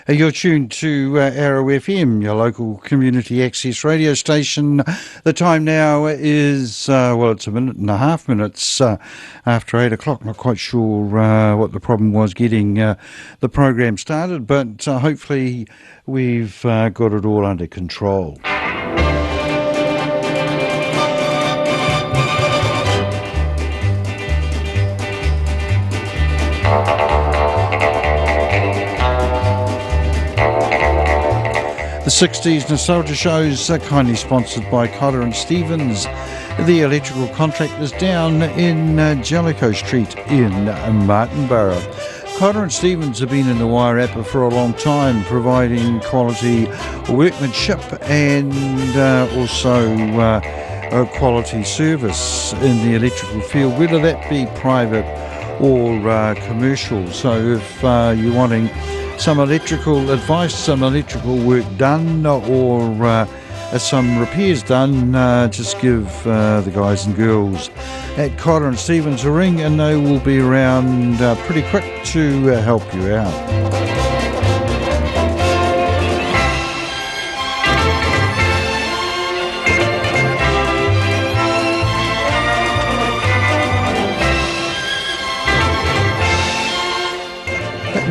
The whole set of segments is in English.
You're tuned to Arrow FM, your local community access radio station. The time now is, it's a minute and a half minutes after 8 o'clock. Not quite sure what the problem was getting the program started, but hopefully we've got it all under control. The 60s Nostalgia Shows are kindly sponsored by Cotter and Stevens, the electrical contractors down in Jellicoe Street in Martinborough. Cotter and Stevens have been in the Wairarapa for a long time, providing quality workmanship and also quality service in the electrical field, whether that be private or commercial. So if you're wanting some electrical advice, some electrical work done, or some repairs done, just give the guys and girls at Cotter and Stevens a ring and they will be around pretty quick to help you out.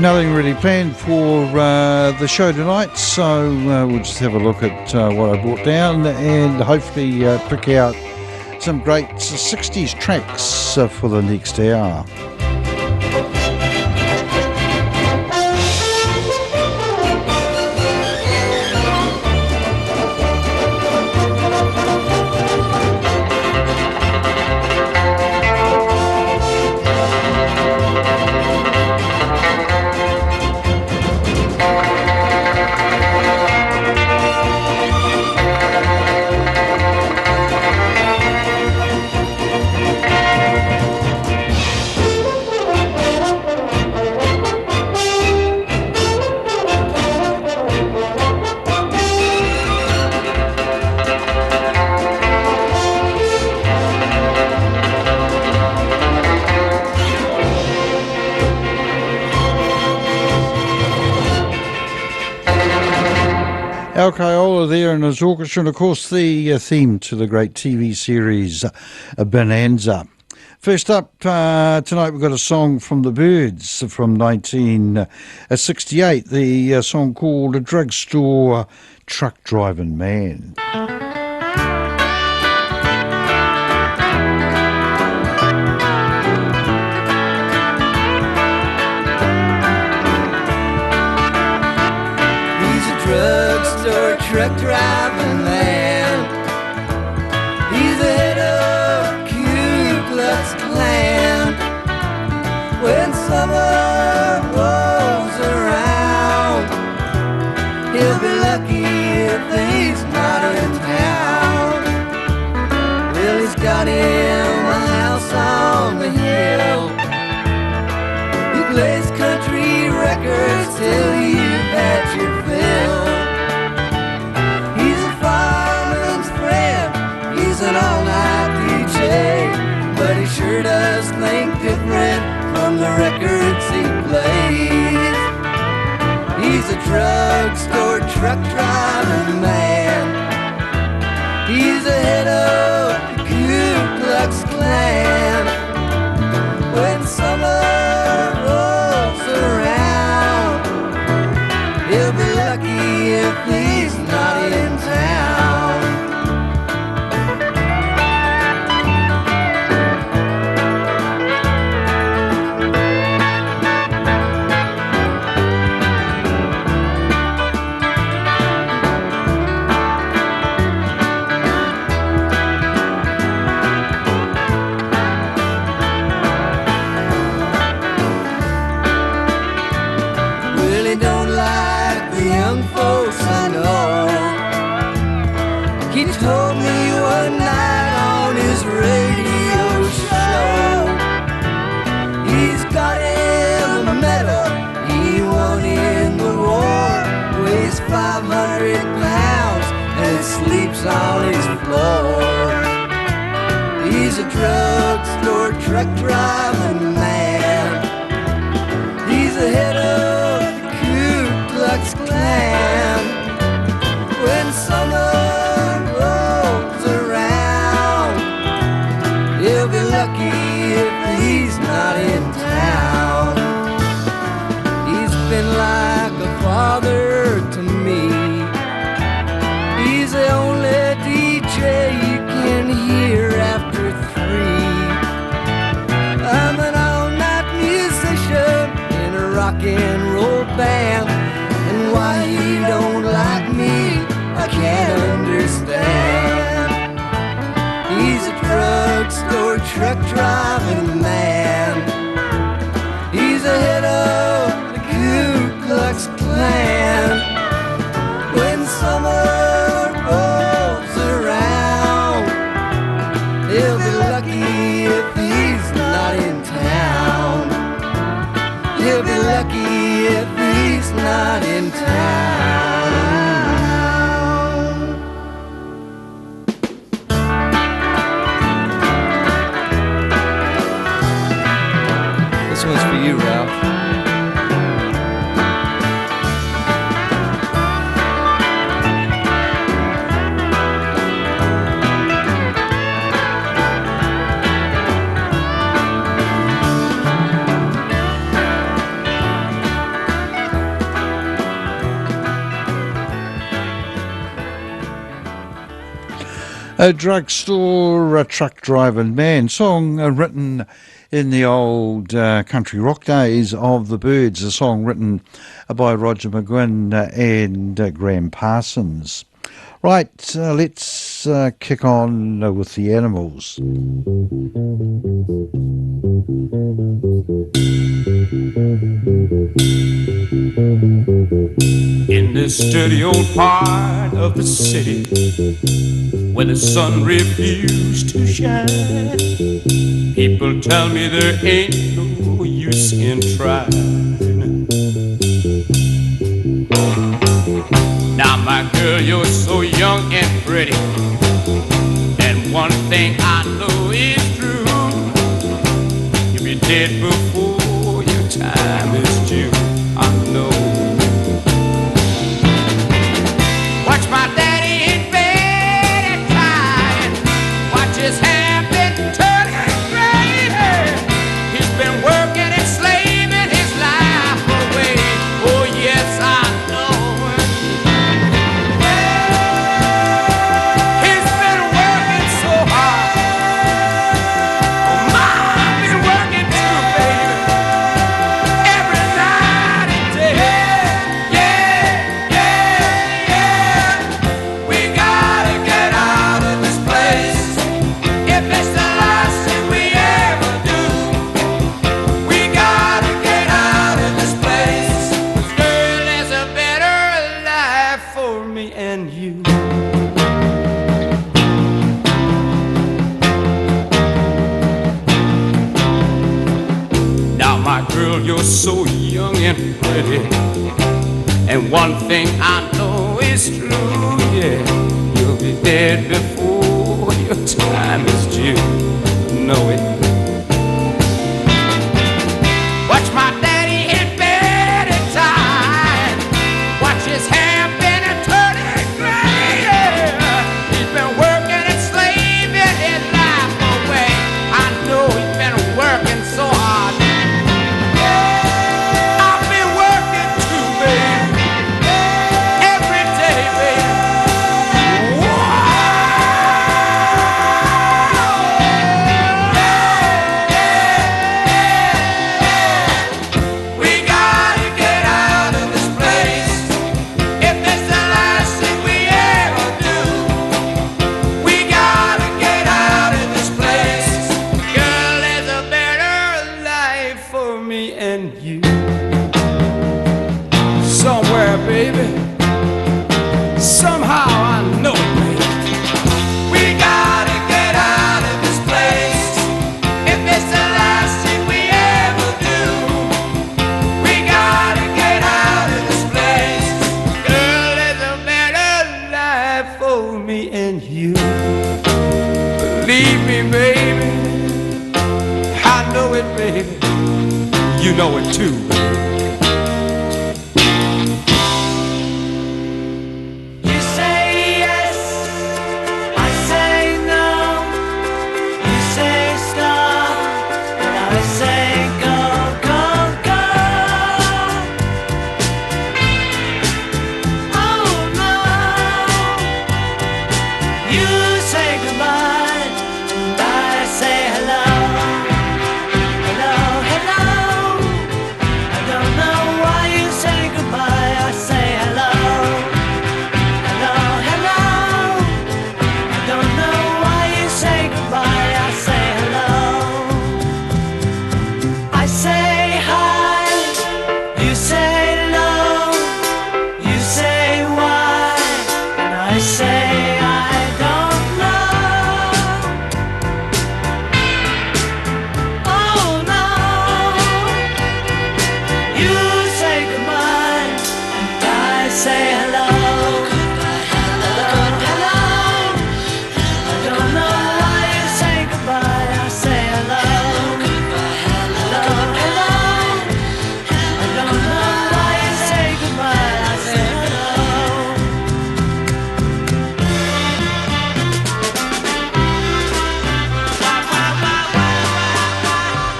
Nothing really planned for the show tonight, so we'll just have a look at what I brought down and hopefully pick out some great 60s tracks for the next hour. Al Kaiola there and his orchestra, and of course the theme to the great TV series Bonanza. First up tonight we've got a song from the Byrds from 1968, the song called A Drugstore Truck Driving Man. Truck driving man, he's the head of Ku Klux Klan. When summer rolls around, he'll be lucky if he's not in town. Well, he's got him a house on the hill. He plays country records till you've had your fill. An all-night DJ, but he sure does think different from the records he plays. He's a drugstore truck driving man. He's the head of the Ku Klux Klan. When summer rolls around, he'll be lucky if he's not in town. He's a drugstore truck driving man. He's the head of the Ku Klux Klan. When summer rolls around, he'll be lucky if he's not in town. He's been like a father to me. He's the only DJ you can hear after 3. I'm an all-night musician in a rock and roll band, and why he don't like me, I can't understand. He's a drugstore truck driving man. He's the head of the Ku Klux Klan. When summer rolls around, he'll be lucky if he's not in town. He'll be lucky if he's not in town. This one's for you, Ralph. A drugstore, a truck driving man, song written in the old country rock days of the Byrds, a song written by Roger McGuinn and Graham Parsons. Right, let's kick on with the Animals. In this dirty old part of the city where the sun refused to shine, people tell me there ain't no use in trying. Now my girl, you're so young and pretty, and one thing I know is true, you'll be dead before your time is due. I know. Watch my daddy in bed and crying. Watch his hair been turning gray. He's been working and slaving his life away. Oh yes, I know. He's been working so hard. Oh, I've been working too, baby. Every night and day. Yeah, yeah, yeah. We gotta get out of this place. If it's the last thing we ever do, we gotta get out of this place. 'Cause girl, there's a better life for me and you. Now my girl, you're so young and pretty, and one thing I know is true, yeah, you'll be dead before your time is due. Know it. Watch my daddy in bed at time. Watch his hair been and turning gray. Yeah. He's been working and slaving his life away. I know he's been working so hard. I've been working too, baby. Every day, baby. Whoa. baby. I know it, baby. You know it too, baby. You say yes, I say no. You say stop, and I say go, go, go. Oh no. You say goodbye, and I say hello. Hello, hello. I don't know why you say goodbye, I say hello. Hello, hello. I don't know why you say goodbye, I say hello. I say hi, you say no, you say why, and I say I don't know. Oh no. You say goodbye, and I say hello. Hello, hello. I don't know why you say goodbye, I say hello. Hello, hello. I don't know why you say goodbye, I say hello.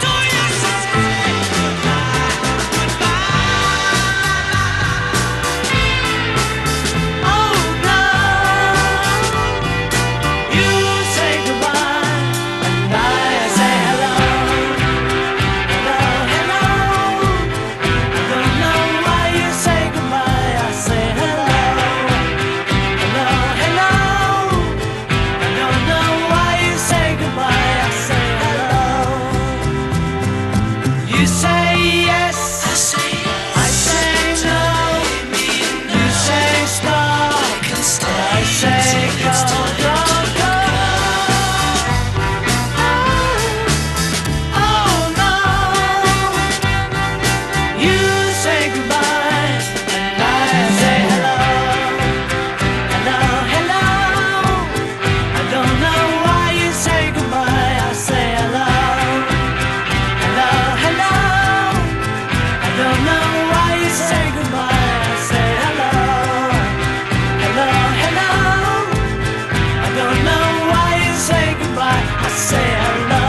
Do you say oh no. You say goodbye, and I say hello. Hello, hello. I don't know why you say goodbye, I say hello. Hello, hello. I don't know why you say goodbye, I say hello. You say yes, I say no. You say stop, I say go, go, go. Oh no. You say goodbye, and I say hello. Hello, hello. I don't know why you say goodbye, I say hello. Hello, hello. I don't know why you say goodbye, I say hello. Hello, hello. I don't know why you say goodbye, I say hello.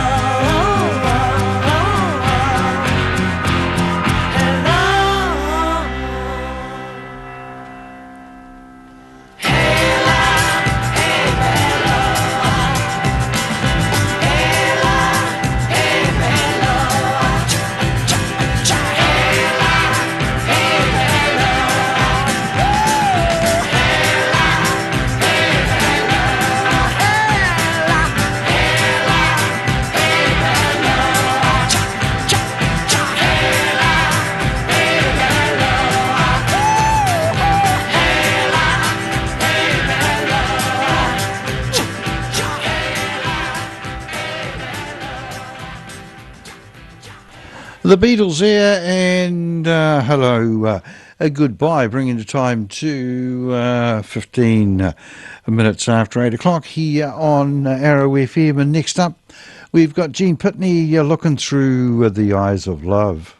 The Beatles there, and hello, a goodbye, bringing the time to 15 minutes after 8 o'clock here on Arrow FM. And next up, we've got Gene Pitney looking through the eyes of love.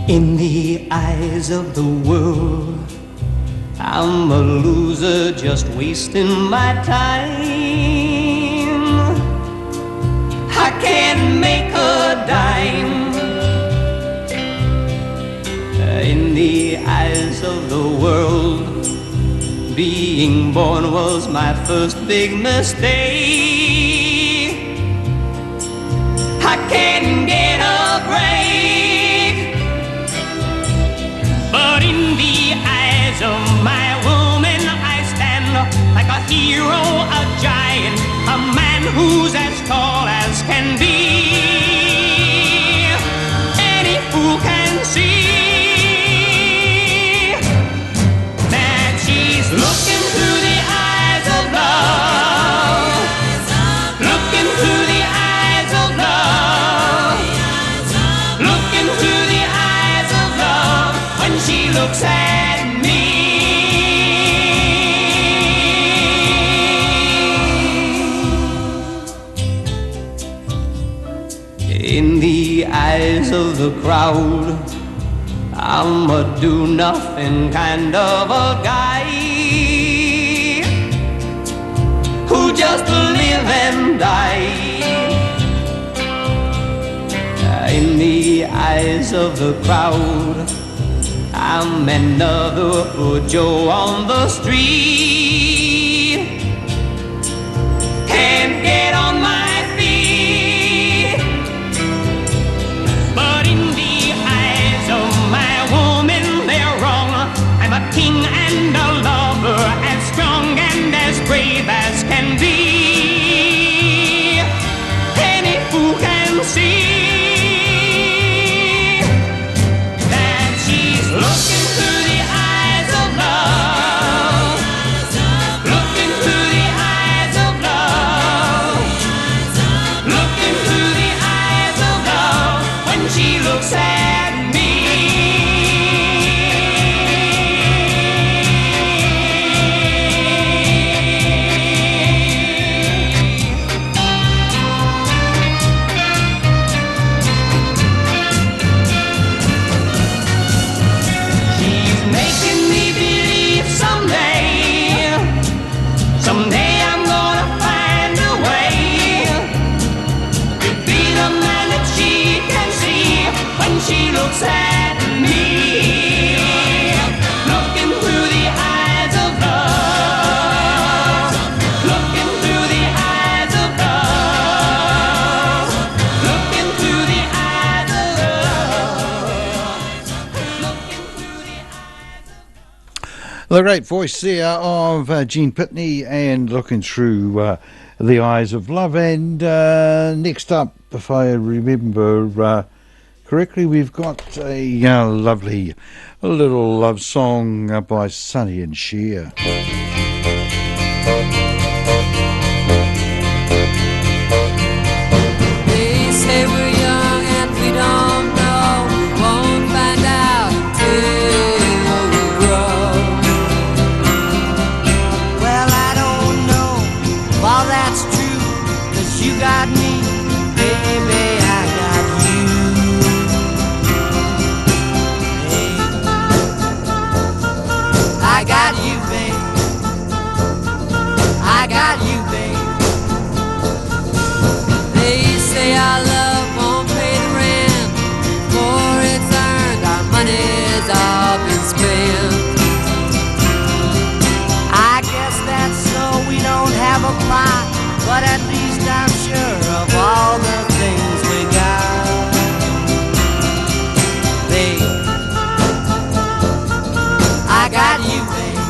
In the eyes of the world, I'm a loser just wasting my time. I can't make a dime. In the eyes of the world, being born was my first big mistake. I can't get a break. But in the eyes of my woman, I stand like a hero, a giant, a man who's as tall as can be. Any fool can see that she's looking through the eyes of love. Looking through the eyes of love. Looking through the eyes of love. When she she looks at me. In the eyes of the crowd, I'm a do-nothing kind of a guy who just live and die. In the eyes of the crowd, I'm another Joe on the street. Can't get on my feet. But in the eyes of my woman, they're wrong. I'm a king and a lover, as strong and as brave as can be. Any fool can see looking through the eyes of love, looking through the eyes of love, looking through the eyes of love when she looks at me. Someday I'm gonna find a way to be the man that she can see when she looks at me. Looking through the eyes of love, looking through the eyes of love, looking through the eyes of love, looking through the eyes of love. The great voice there of Gene Pitney and looking through the eyes of love. And next up, if I remember correctly, we've got a lovely little love song by Sonny and Cher. They say we're young and we don't know. We won't find out till we grow. Well, I don't know if all that's true, 'cause you got me, baby, I got you. Hey. I got you, babe. I got you, babe. They say our love won't pay the rent. Before it's earned, our money's all been spent. I guess that's so, we don't have a plot, but at least I'm sure of all the things we got. Babe, I got you, babe.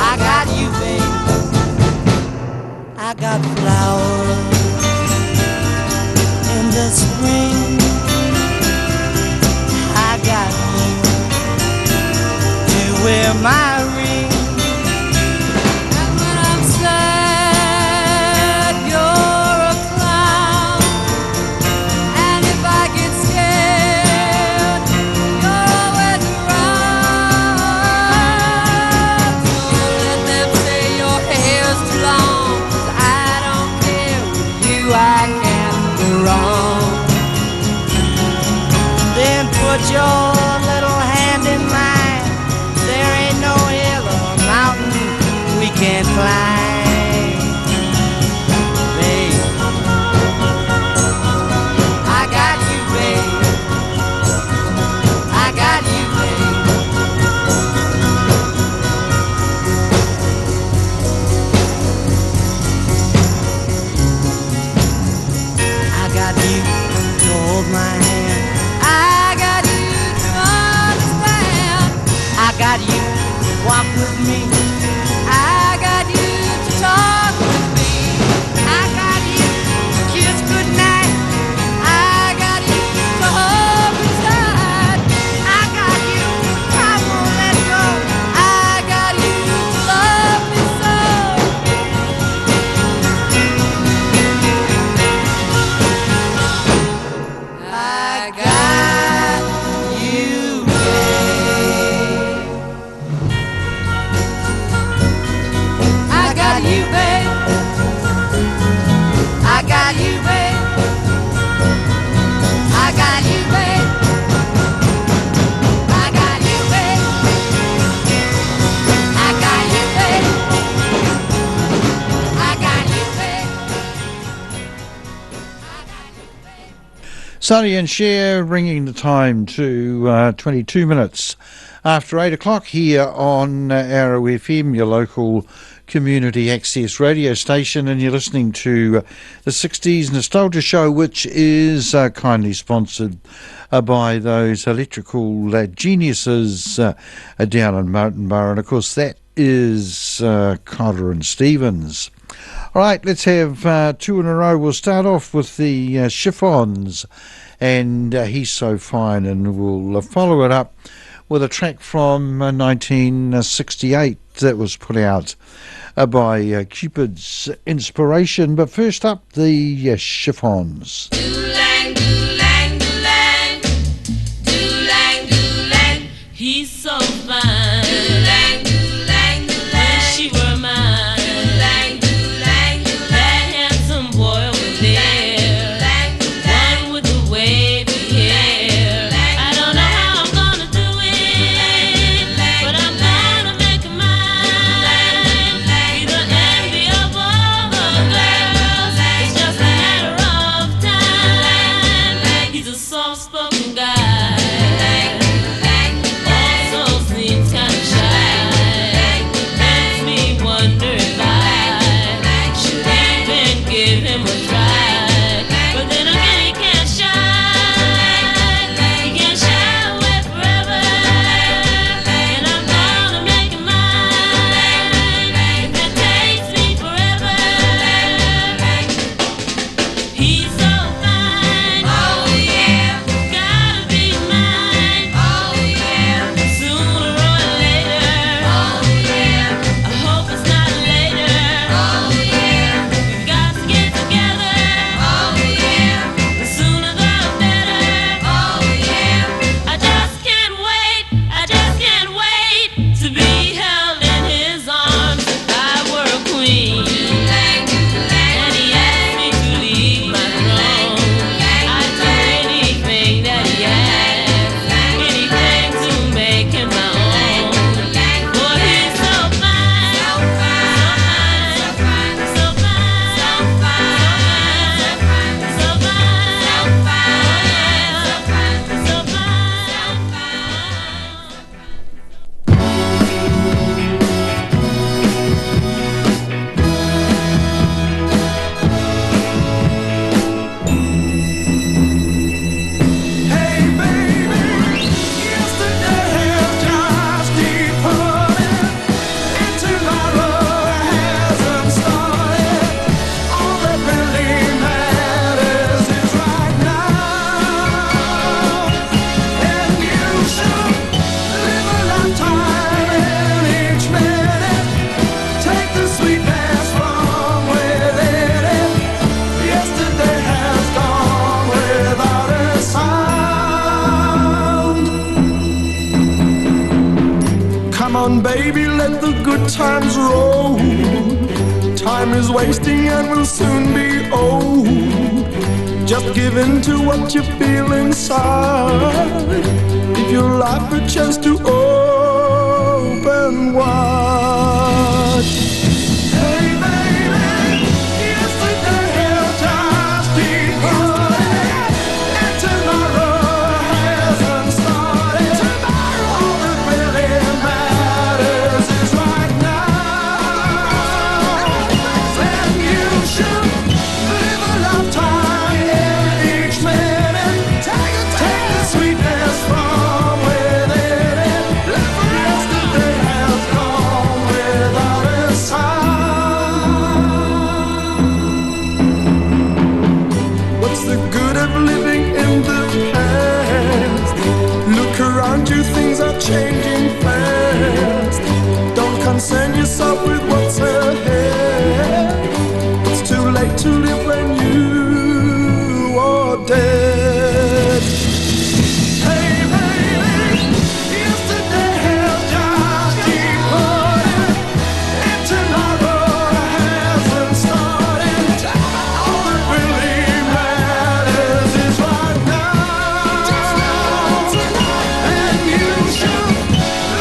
I got you, babe. I got flowers in the spring. I got you to wear my ring. And when I'm sad, you're a clown. And if I get scared, you're always around. Don't let them say your hair's too long, 'cause I don't care. With you I can't go wrong. Then put your little hand in mine. There ain't no hill or mountain we can't climb. Babe, I got you, babe. I got you, babe. I got you to hold my hand. I got you to understand. I got you to walk with me. I got you to talk with me. I got you to kiss goodnight. I got you to hold me tight. I got you, I won't let go. I got you to love me so. I got you, babe. Sonny and Cher bringing the time to 22 minutes after 8 o'clock here on Arrow FM, your local community access radio station, and you're listening to the 60s Nostalgia Show, which is kindly sponsored by those electrical geniuses down in Mountain Borough, and of course that is Cotter and Stevens. All right, let's have two in a row. We'll start off with the Chiffons and He's So Fine, and we'll follow it up with a track from 1968 that was put out by Cupid's Inspiration. But first up, the Chiffons. Doo-lang, doo-lang, doo-lang. Doo-lang, doo-lang. He's so fine. Doo-lang, doo-lang, doo-lang. Wish she were mine. Doo-lang, doo-lang, doo-lang. That handsome boy over there. Doo-lang, doo-lang. One with the wavy hair. I don't know how I'm gonna do it, but I'm gonna make him mine. He's the envy of all the girls. It's just a matter of time. He's a soft-spoken guy. Also seems kind of shy. Makes me wonder if I should even give him a try. But then again, he can't shine. He can't shy away forever. And I'm gonna make him mine. If it takes me forever. He's so fine. Oh yeah. Gotta be mine. Oh yeah. Sooner or later. Oh yeah. I hope it's not later. Oh yeah. We've got to get together. Oh yeah. The sooner the better. Oh yeah. I just can't wait. I just can't wait to be held in his arms if I were a queen. And he asked me to leave my throne. I'd do anything that he asked, anything to make him my own. Boy, he's so fine, so fine, so fine, so fine, so fine, so fine, so fine. Hey baby, yesterday has just departed, and tomorrow hasn't started. All that really matters is right now, and you should live a lifetime in each minute. Take the sweetness from within it. Yesterday has gone without a sound. Come on, baby, let the good times roll. Time is wasting and will soon be old. Just give in to what you feel inside. Give your life a chance to open wide. Hey baby, yesterday has just departed, and tomorrow hasn't started. All that really matters is right now, and you should live a lifetime in each minute. Take the sweetness from within it. Yesterday has gone without a sound. What's the good of living in the past? Look around you, things are changing fast. Don't concern yourself with what's ahead. It's too late to live when you are dead. Hey baby, yesterday has just departed, and tomorrow hasn't started. All that really matters is right now, and you should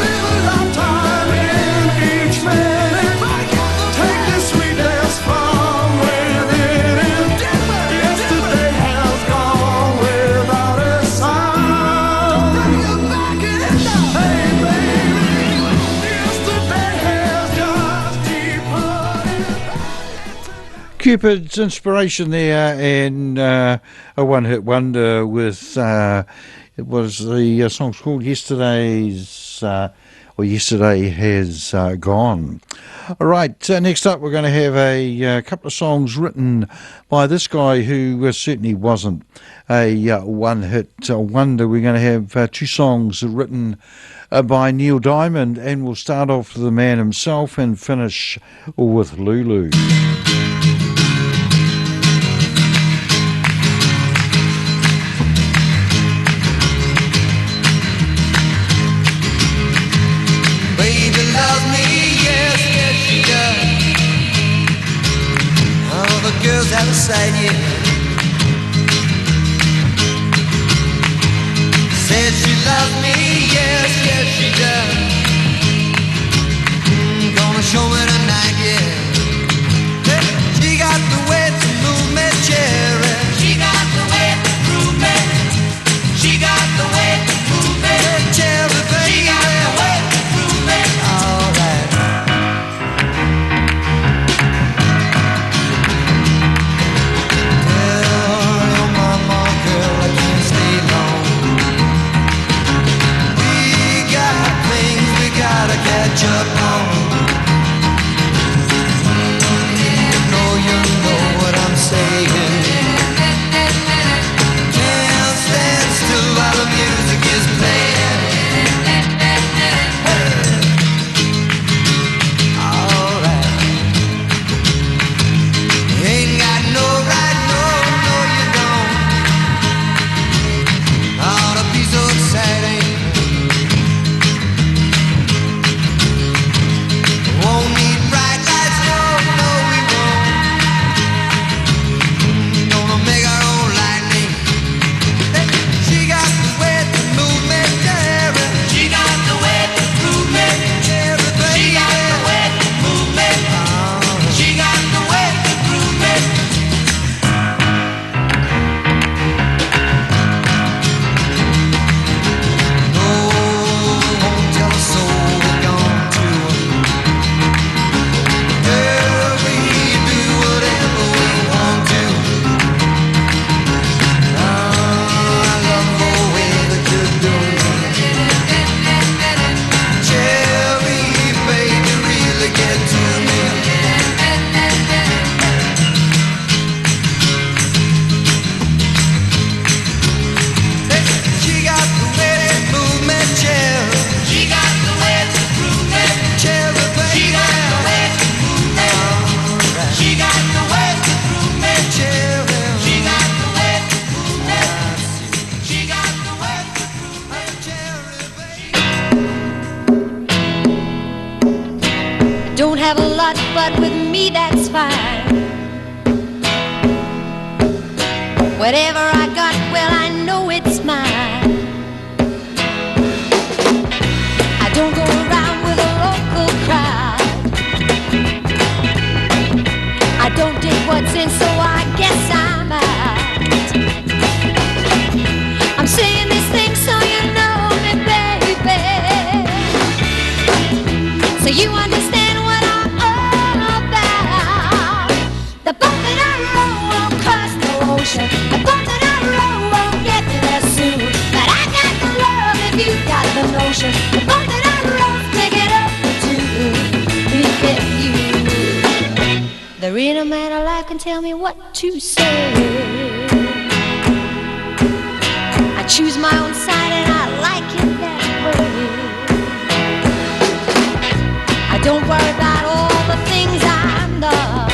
live a lifetime in each minute. Cupid's Inspiration there, and a one-hit wonder with it was the song's called Yesterday's or Yesterday Has Gone. All right, next up we're going to have a couple of songs written by this guy who certainly wasn't a one-hit wonder. We're going to have two songs written by Neil Diamond, and we'll start off with the man himself and finish with Lulu. Girls out of sight, yeah. Said she loved me, yes, yes she does. Gonna show me tonight, yeah. She got the way to move me, cherry. She got the way to move me. She got the way to move me. Cherry, baby. She got the way to move me. All right. Catch up on. You know what I'm saying. Can't stand still while the music is playing. Alright. You ain't got no right, no, you don't. Ought to be so exciting. Won't need bright lights, no, we won't. Gonna make our own lightning. She got the way to move me, Jerry. She got the way to move me. Jerry, baby. She got the way to move me. She got the way to move me. No, won't tell a soul we're gone to. We do whatever we want to. I love the way that you're doing. Cherry, baby, really get to me. She got the way to move me, cherry. She got the way to move me. Cherry, baby. She got the way to move me. She got the way to move me. Cherry. She got the way to move me. She got the way to move me. Don't have a lot, but with me that's fine. Whatever I got, well, I know it's mine. I don't go around with a local crowd. I don't dig what's in, so I guess I'm out. I'm saying these things so you know me, baby, so you understand what I'm all about. The boat that I row won't cross the ocean. The boat that I row won't get there soon. But I got the love if you got the notion. The boat that I row, pick it up for two. Look at you. There ain't a man alive can tell me what to say. I choose my own side and I like it that way. I don't worry about all the things I'm done.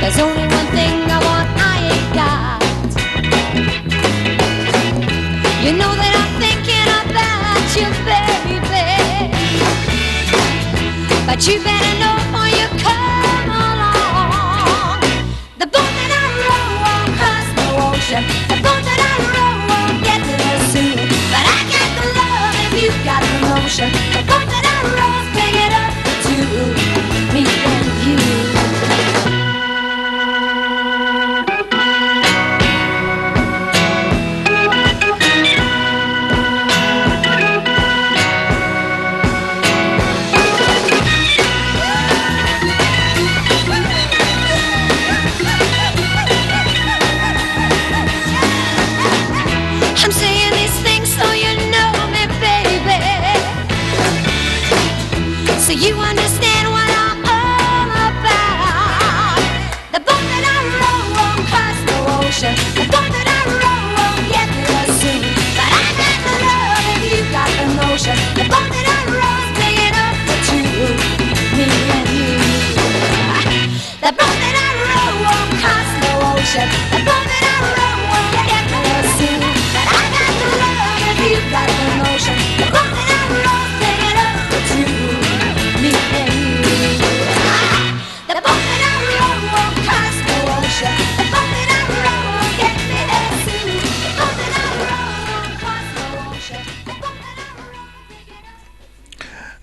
There's only one thing I want I ain't got. You know that I'm thinking about you, baby, but you better know before you come along. The boat that I row won't cross the ocean. The boat that I row won't get there soon. But I got the love if you got the notion. The boat that I row's big enough to me and you.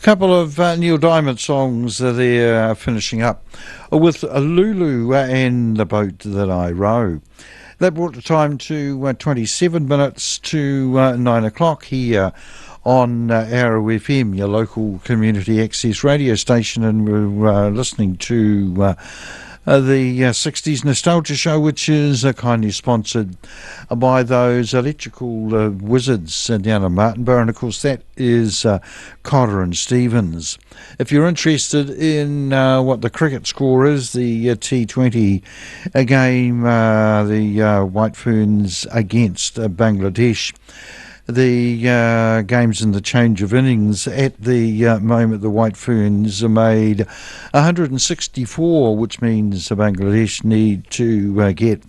Couple of Neil Diamond songs there finishing up with Lulu and The Boat That I Row. That brought the time to 27 minutes to 9 o'clock here on Arrow FM, your local community access radio station, and we're listening to the 60s Nostalgia Show, which is kindly sponsored by those electrical wizards down in Martinborough, and of course that is Cotter and Stevens. If you're interested in what the cricket score is, the T20 game, the White Ferns against Bangladesh, the games in the change of innings. At the moment, the White Ferns are made 164, which means Bangladesh need to get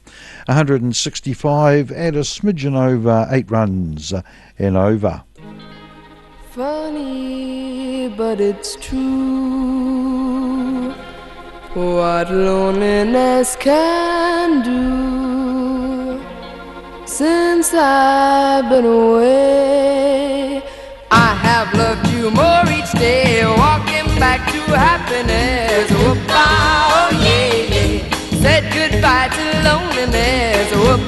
165 and a smidgen over, 8 runs and over. Funny, but it's true what loneliness can do. Since I've been away, I have loved you more each day, walking back to happiness. Oh, yeah, yeah. Said goodbye to loneliness. Oh,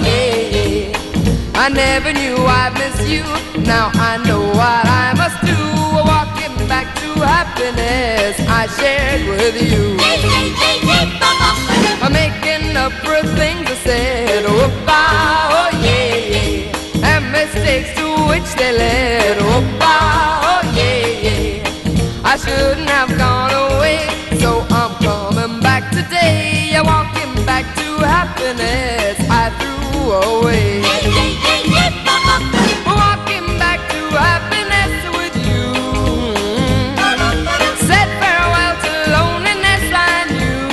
yeah. I never knew I'd miss you. Now I know what I must do. Walking back to happiness I shared with you. I'm making up for things I said. Oh, yeah. And mistakes to which they led. Oh, yeah. I shouldn't have gone away, so I'm coming back today. I'm walking back to happiness I threw away. Walking back to happiness with you. Said farewell to loneliness I knew.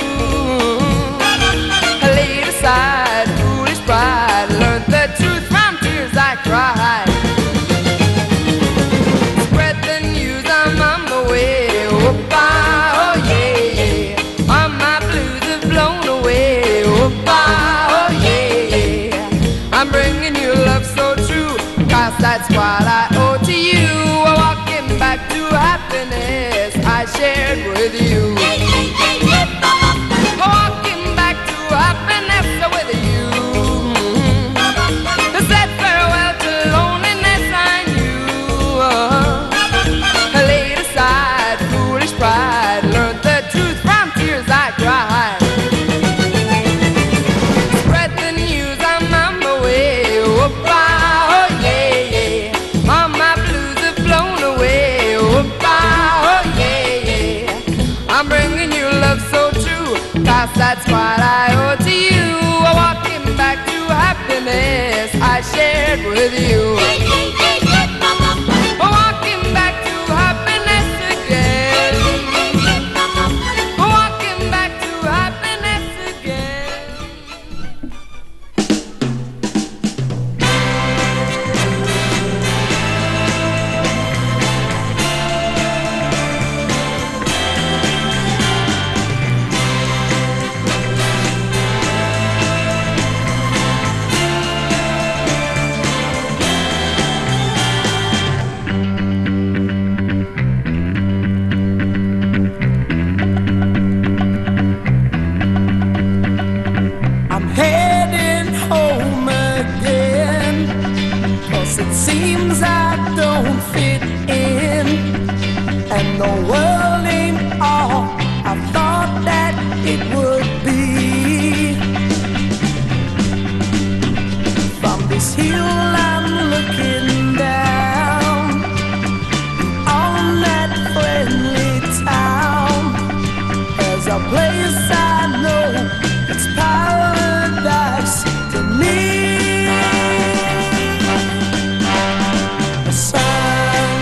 I laid aside foolish pride, learned the truth from tears I cried. Spread the news, I'm on my way. Oh, yeah. All my blues have blown away. Oh, yeah. I'm bringing you love so true, 'cause that's what I owe to you. Walking back to happiness I shared with you. Walking back to happiness with you. Said farewell to loneliness I knew. I laid aside foolish pride, learned the truth from tears I cried. Spread the news, I'm on my way. Oh, yeah. All my blues have blown away. Oh, yeah. I'm bringing you love so true, 'cause that's what I owe to you. Walking back to happiness I shared with you. Walking back to happiness again. Walking back to happiness again. I'm heading home again, 'cause it seems I don't fit in, and the world ain't all I thought that it would be. From this hill I'm looking down on that friendly town. There's a place I know, it's paradise to me. The sun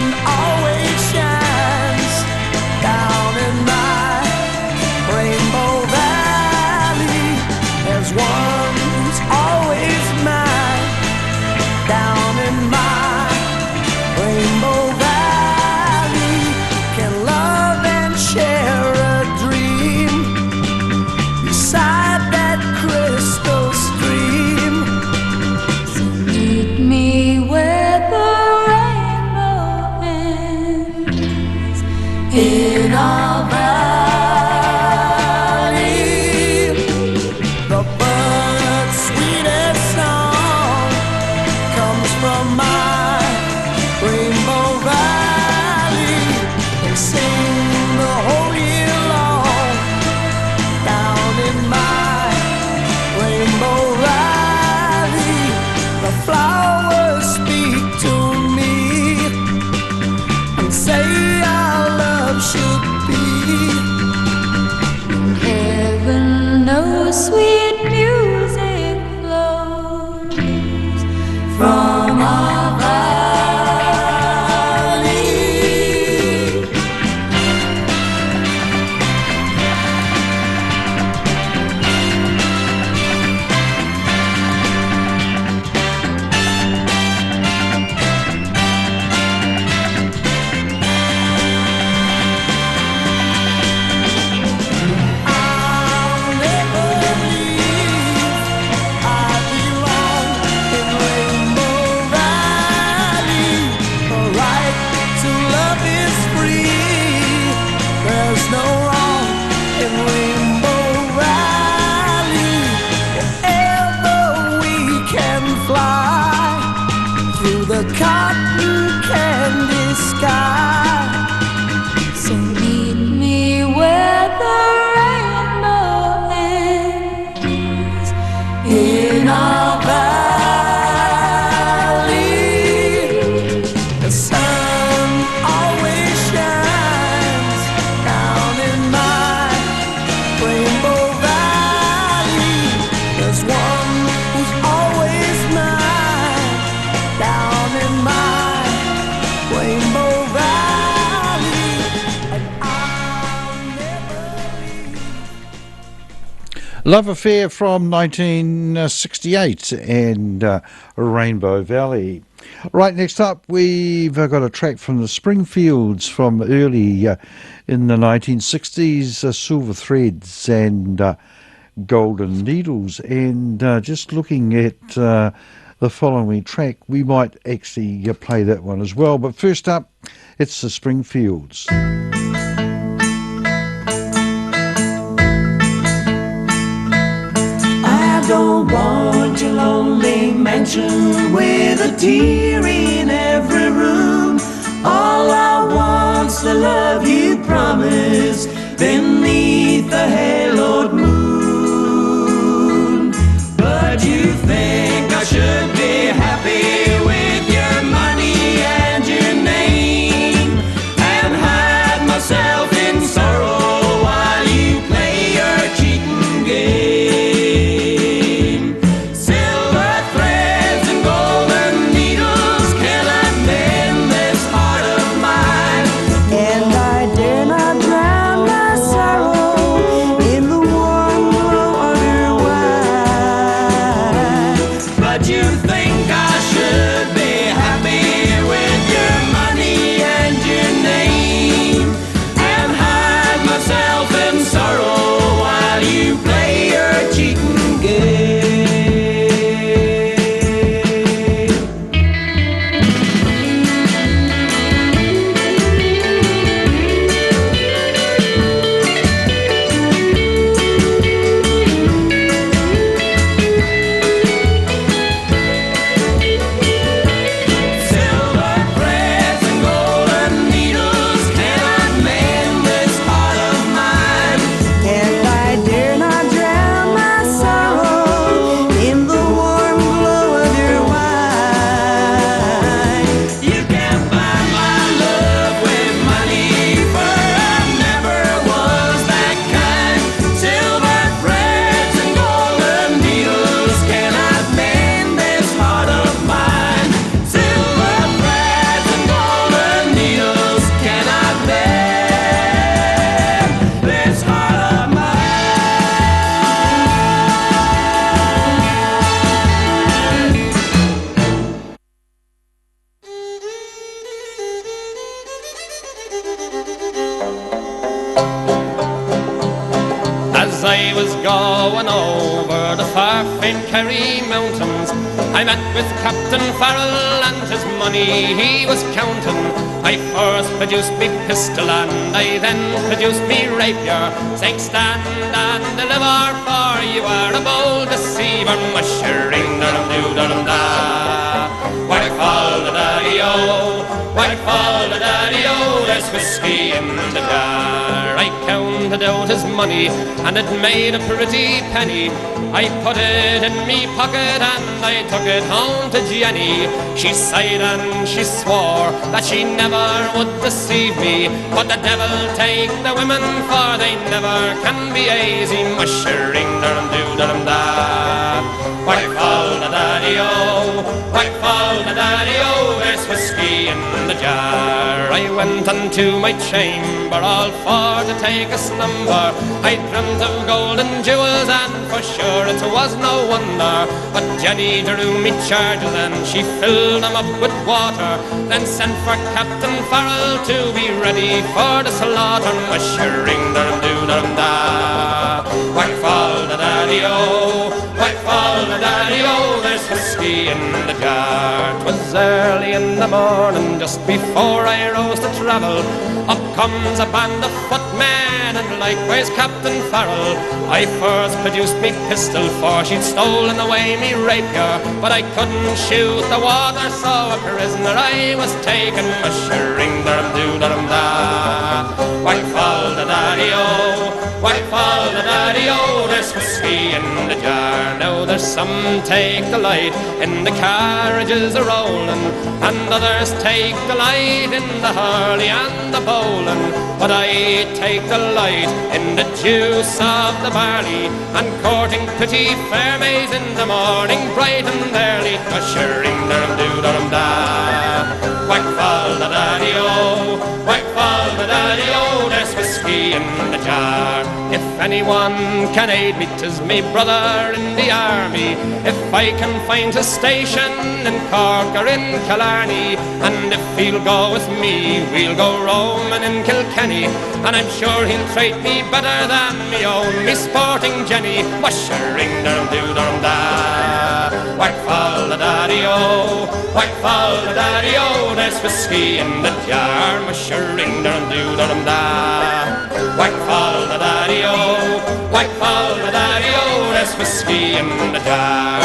cotton candy sky. So meet me where the rainbow ends In our valley, the sun always shines down in my rainbow valley. There's one who's always mine down in my rainbow valley, and I'll never leave. Love Affair from 1968 and Rainbow Valley. Right, next up we've got a track from the Springfields from early in the 1960s, Silver Threads and Golden Needles. And just looking at the following track, we might actually play that one as well. But first up, it's the Springfields. I don't want your lonely mansion with a tear in every room. All I want's the love you promised beneath the haloed moon. But you think I should be happy with your money and your name, and hide myself in sorrow while you play your cheating game. Silver threads and golden needles cannot mend this heart of mine, and I dare not drown my sorrow in the warm glow of your wine. But you think I should be happy with your money and your name, and hide myself in sorrow while you play your cheating game. Silver threads and golden needles cannot mend this heart of mine, and I dare not drown my sorrow in the warm glow of your wine. You can't buy my love with money, for I never was that kind. Silver threads and golden needles cannot mend this heart of mine. Silver threads and golden needles cannot mend this heart of As I was going over the far famed Kerry mountains, I met with Captain Farrell and his money he was counting. I first produced me pistol and I then produced me rapier, saying stand and deliver, for you are a bold deceiver. Mushering da-dum-doo-da-dum-da. Whack fall the daddy-o, whack fall the daddy-o, there's whiskey in the jar. I counted out his money and it made a pretty penny. I put it in me pocket and I took it home to Jenny. She sighed and she swore that she never would deceive me, but the devil take the women, for they never can be easy. Mushering da-dum-doo-da-dum-da. Whack fall the daddy-o, whack fall the daddy-o, there's whiskey in the jar. I went unto my chamber all for to take a slumber. I dreamt of golden jewels and for sure it was no wonder. But Jenny drew me charges and she filled them up with water, then sent for Captain Farrell to be ready for the slaughter. Mushering da-dum-doo-da-dum-da. Whack fall the daddy-o, whack fall the daddy-o, there's there's whiskey in the jar. 'Twas early in the morning, just before I rose to travel. Up comes a band of footmen, and likewise Captain Farrell. I first produced me pistol, for she'd stolen away me rapier. But I couldn't shoot the water, so a prisoner I was taken. Mushering dum-doo-dum-da. Whack fall the daddy-o, whack fall the daddy-o. There's whiskey in the jar. Now there's some take delight in the carriages a-rolling, and others take delight in the hurley and the bowling. But I take delight in the juice of the barley, and courting pretty fair maids in the morning, bright and early. Ushering dum-doo-dum-da. Whack fall the daddy-o, whack fall the daddy-o. There's whiskey in the jar. If anyone can aid me, 'tis me brother in the army. If I can find a station in Cork or in Killarney, and if he'll go with me, we'll go roaming in Kilkenny. And I'm sure he'll treat me better than me own, me sporting Jenny. Mushering dum-doo-dum-da. Whack fall the daddy-o, whack fall the daddy-o. There's whiskey in the jar. Mushering dum-doo-dum-da. Whack fall the daddy-o, whack fall the daddy-o. There's whiskey in the jar.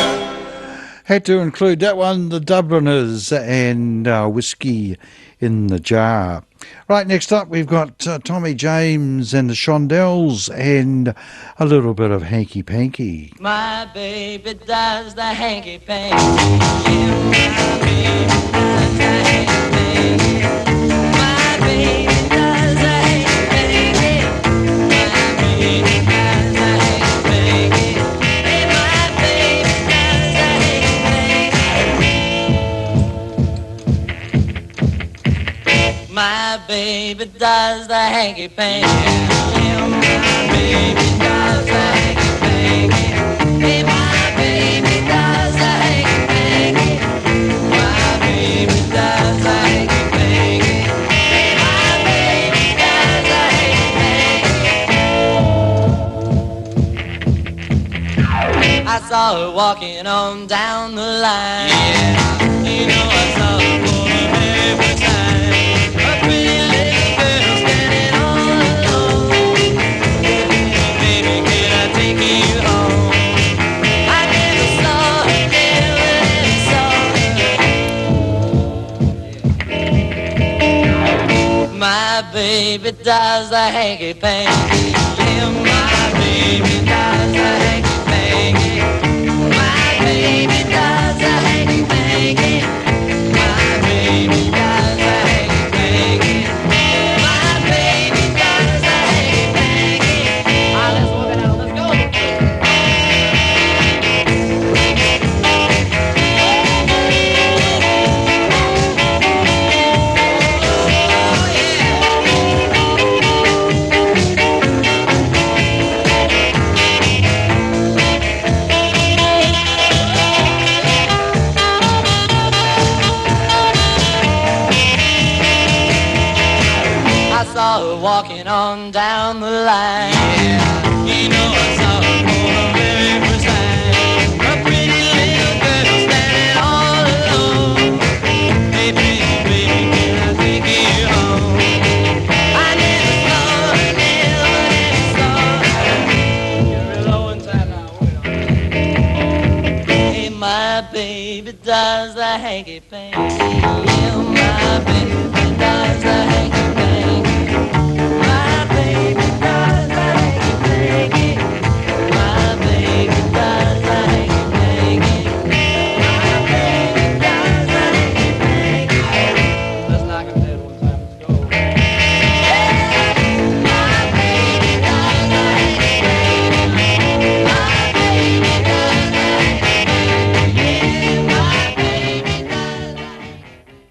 Had to include that one, the Dubliners and Whiskey in the Jar. Right, next up we've got Tommy James and the Shondells and a little bit of Hanky Panky. My baby does the hanky panky. Yeah, my baby does the hanky panky. My baby does the hanky panky. My baby does the hanky panky. Hey, my baby does the hanky panky. My baby does the hanky panky. Yeah, my baby does the hanky panky. Hey, my baby does the hanky panky. My baby does the hanky panky. Hey, my baby does the hanky panky. I saw her walking on down the line. Yeah, you know I saw her for the very first time. A pretty little girl standing all alone. Baby, can I take you home? I never saw her, never saw her. My baby does the hanky panky. Yeah, my baby does the hanky panky. My baby does the hanky panky. My baby does the hanky panky. My baby does the hanky panky. Let's work it out, let's go. I saw her walking on down the line. Yeah, you know I saw her for the very first time. A pretty little girl standing all alone. Hey, baby, baby, can I take you home? I never saw her, never saw her. You're real low inside now, wait on. Hey, my baby does the hanky panky. Yeah, my baby does the hanky panky. My baby does the hanky panky. My baby does the hanky panky. My baby does the hanky panky. Let's knock him dead one time. Let's go. My baby does the hanky panky. My baby does the hanky panky. Yeah, my baby does the hanky panky.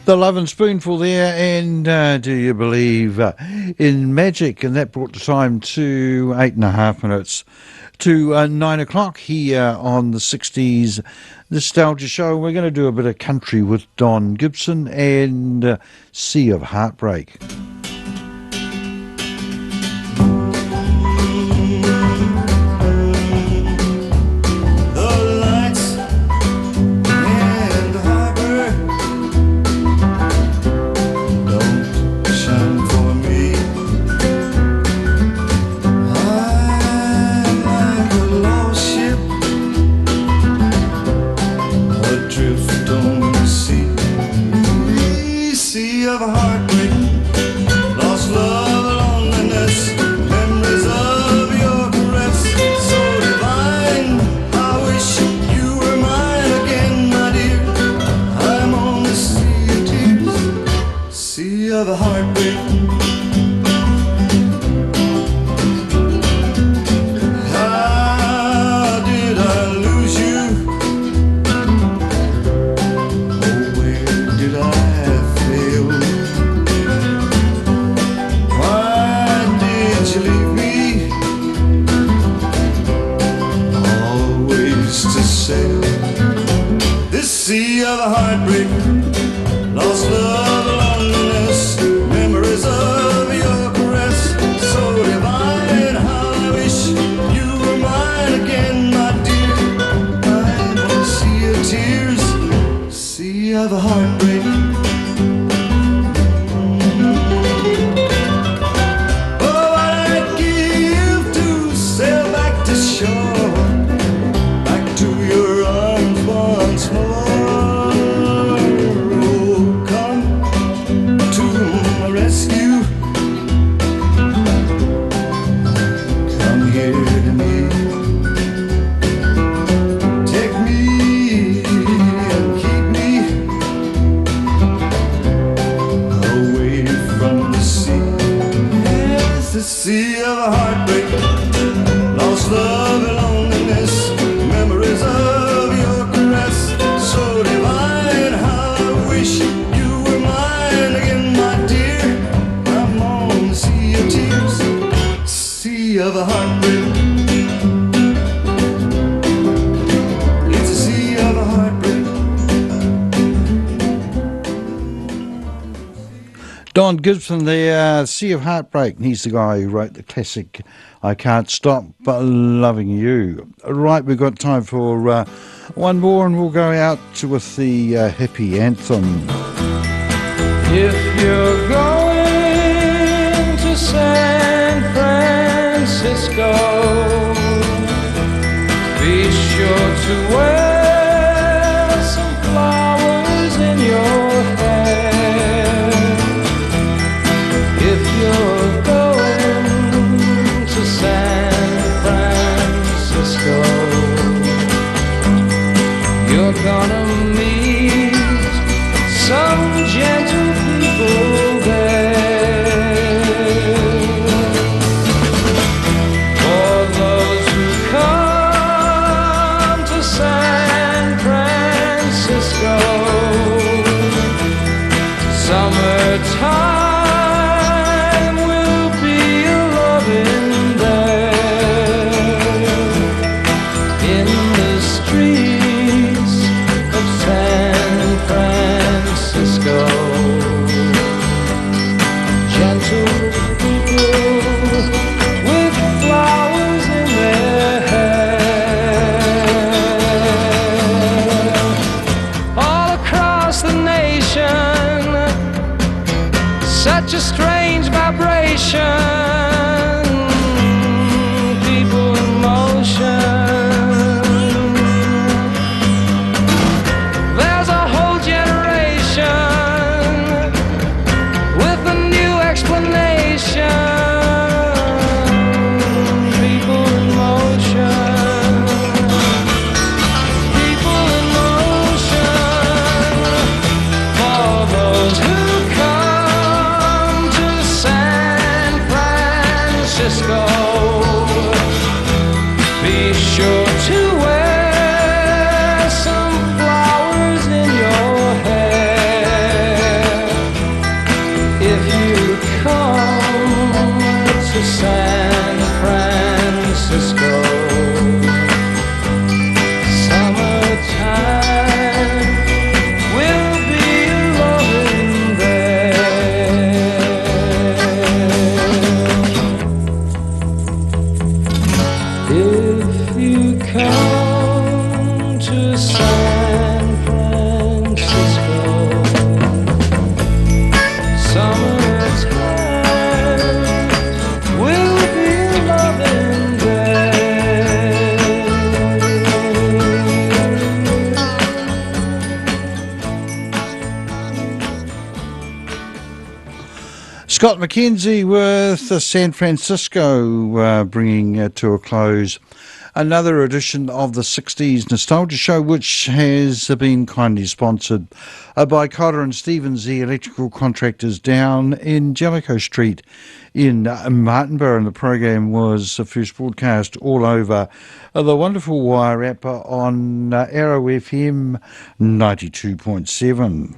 The Love and Spoonful there, and do you believe in magic? And that brought the time to 8.5 minutes to 9 o'clock here on the 60s Nostalgia Show. We're going to do a bit of country with Don Gibson and Sea of Heartbreak. Of a heartbreak. How did I lose you? Oh, where did I fail? Why did you leave me? Always to sail this sea of a heartbreak. Lost love, loneliness, memories of your caress, so divine. How I wish you were mine again, my dear. I want to see your tears, sea of a heartbreak. Oh, what I'd give to sail back to shore, back to your arms once more. Rescue, come here to me, take me and keep me away from the sea. Yes, the sea of a heartbreak, lost love and loneliness, memories of your caress, so divine. How I wish you were mine again, my dear. Sea of a heartbreak. It's a sea of a heartbreak. Don Gibson there, Sea of Heartbreak. He's the guy who wrote the classic I Can't Stop But Loving You. Right, we've got time for one more and we'll go out with the happy anthem. If you're going to San Francisco, be sure to wear some flowers in your hair. If you're going to San Francisco, you're gonna meet some gentle people there. For those who come to San Francisco, summertime will be a loving there. In the streets of San Francisco, gentle people with flowers in their hair. All across the nation, such a strange vibration, people in motion. There's a whole generation with a new explanation. People in motion. People in motion. For those who come to San Francisco. if you come to San Francisco, summertime will be loving there. If you come to San Francisco, summertime will be loving there. Scott McKenzie with San Francisco, bringing to a close another edition of the 60s Nostalgia Show, which has been kindly sponsored by Cotter and Stevens, the electrical contractors down in Jellicoe Street in Martinborough. And the program was first broadcast all over the wonderful Wairarapa on Arrow FM 92.7.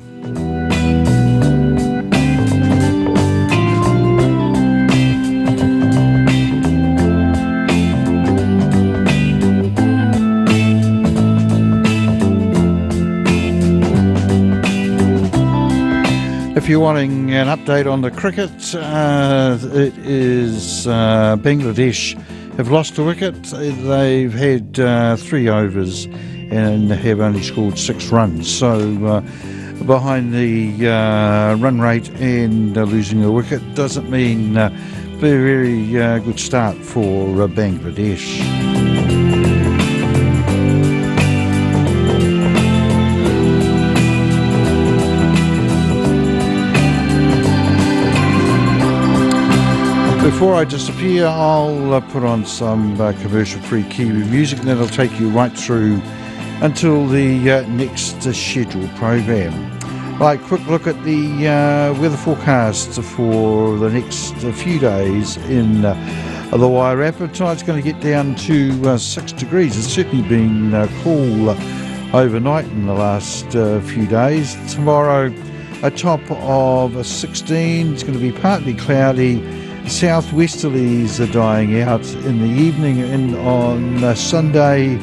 If you're wanting an update on the cricket, it is Bangladesh have lost a wicket. They've had 3 overs and have only scored 6 runs. So behind the run rate and losing a wicket doesn't mean a very good start for Bangladesh. Before I disappear, I'll put on some commercial-free Kiwi music, and that'll take you right through until the next scheduled program. Right, quick look at the weather forecast for the next few days in the Wairarapa. Tonight's going to get down to 6 degrees. It's certainly been cool overnight in the last few days. Tomorrow, a top of 16. It's going to be partly cloudy. Southwesterlies are dying out in the evening, and on Sunday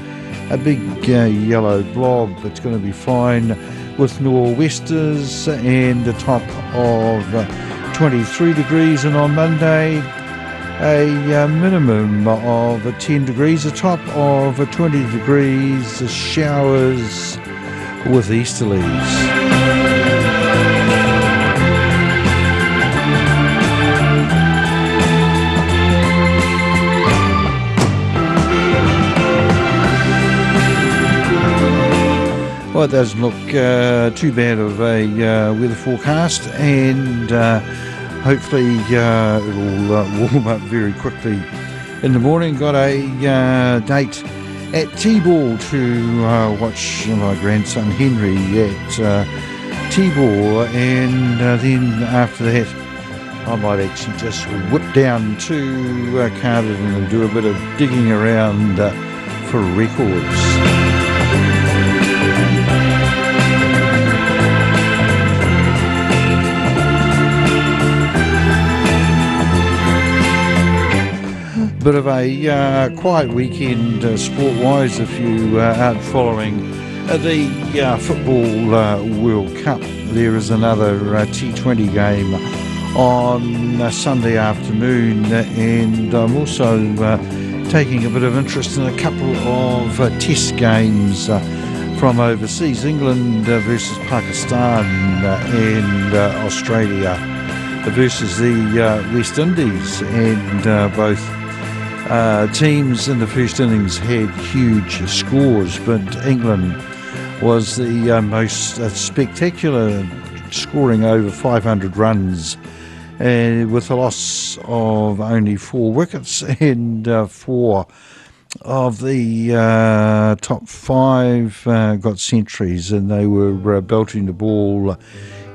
a big yellow blob. It's going to be fine with nor'westers and a top of 23 degrees, and on Monday a minimum of 10 degrees, a top of 20 degrees, showers with easterlies. Well, it doesn't look too bad of a weather forecast, and hopefully it'll warm up very quickly in the morning. Got a date at T-ball to watch my grandson Henry at T-ball, and then after that I might actually just whip down to Cardigan and do a bit of digging around for records. Bit of a quiet weekend sport-wise if you aren't following the Football World Cup. There is another T20 game on Sunday afternoon, and I'm also taking a bit of interest in a couple of test games from overseas. England versus Pakistan and Australia versus the West Indies, and both teams in the first innings had huge scores, but England was the most spectacular, scoring over 500 runs with a loss of only 4 wickets, and 4 of the top 5 got centuries, and they were belting the ball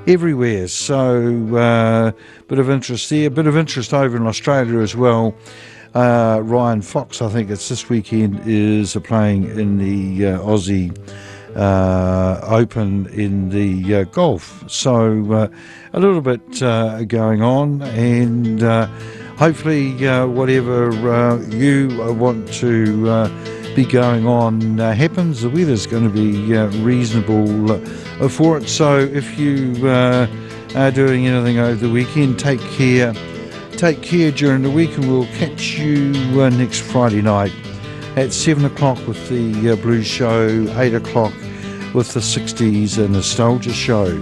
everywhere. So bit of interest there, bit of interest over in Australia as well. Ryan Fox, I think it's this weekend, is playing in the Aussie Open in the golf. So a little bit going on, and hopefully whatever you want to be going on happens. The weather's going to be reasonable for it. So if you are doing anything over the weekend, take care during the week, and we'll catch you next Friday night at 7 o'clock with the Blues Show, 8 o'clock with the 60s Nostalgia Show.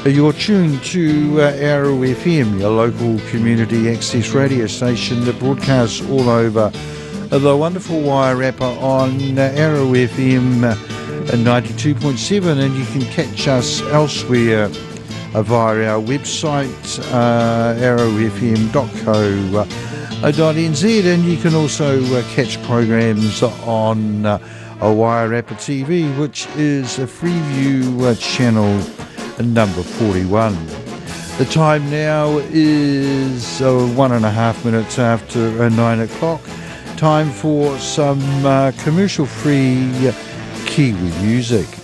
You're tuned to Arrow FM, your local community access radio station that broadcasts all over the wonderful Wairarapa on Arrow FM 92.7, and you can catch us elsewhere via our website, arrowfm.co.nz, and you can also catch programs on Wairarapa TV, which is a Freeview channel number 41. The time now is 1.5 minutes after 9 o'clock. Time for some commercial-free Kiwi music.